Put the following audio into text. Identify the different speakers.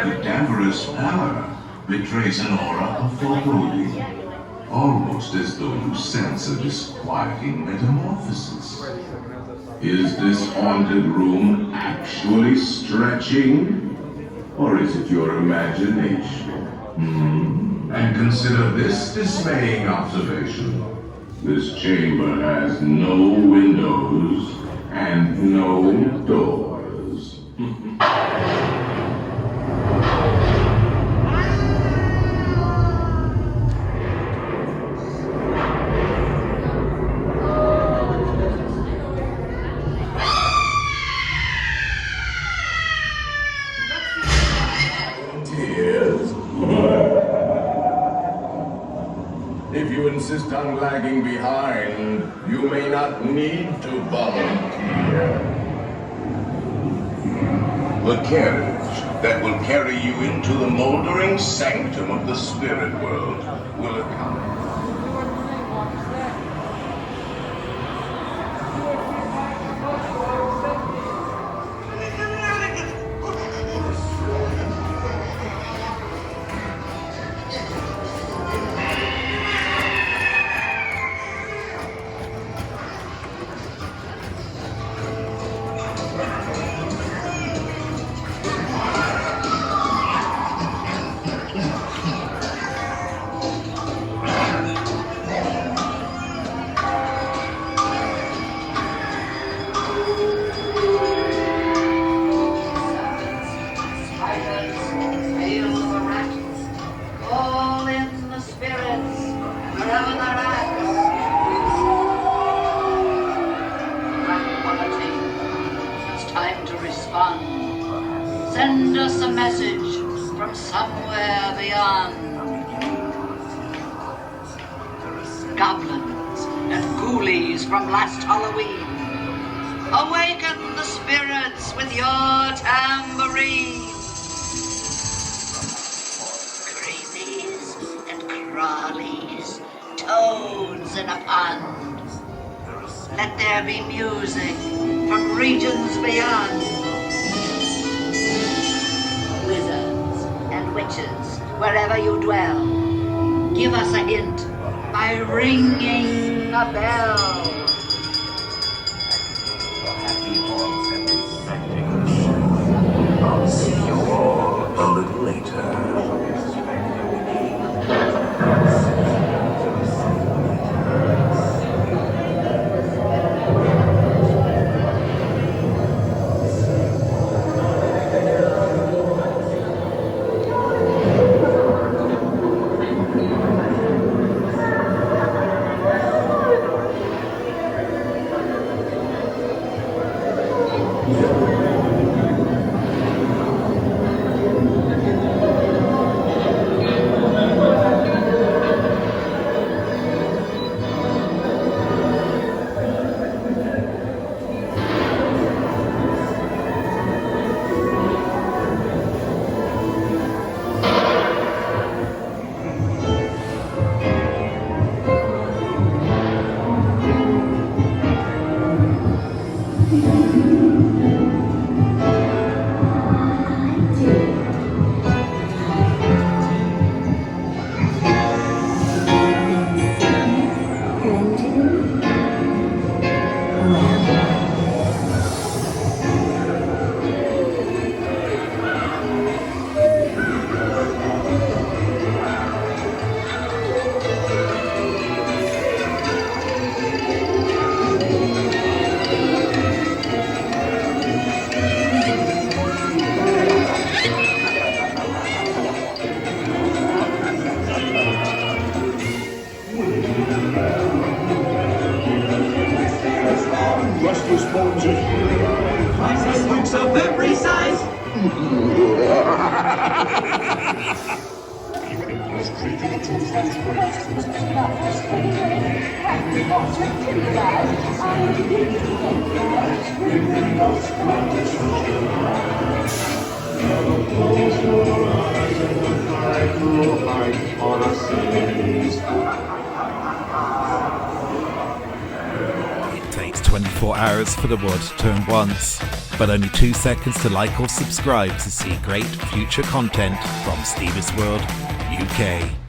Speaker 1: cadaverous pallor betrays an aura of foreboding, almost as though you sense a disquieting metamorphosis. Is this haunted room actually stretching? Or is it your imagination? And consider this dismaying observation. This chamber has no windows and no doors. If you insist on lagging behind, you may not need to volunteer. The carriage that will carry you into the moldering sanctum of the spirit world will accompany.
Speaker 2: Send us a message from somewhere beyond. Goblins and ghoulies from last Halloween, awaken the spirits with your tambourine. Crazies and crawlies, toads in a pond. Let there be music from regions beyond. Wizards and witches, wherever you dwell, give us a hint by ringing a bell.
Speaker 3: I'll see you all a little later.
Speaker 4: Of every size.
Speaker 5: It takes 24 hours for the world to turn once, but only 2 seconds to like or subscribe to see great future content from Steve's World UK.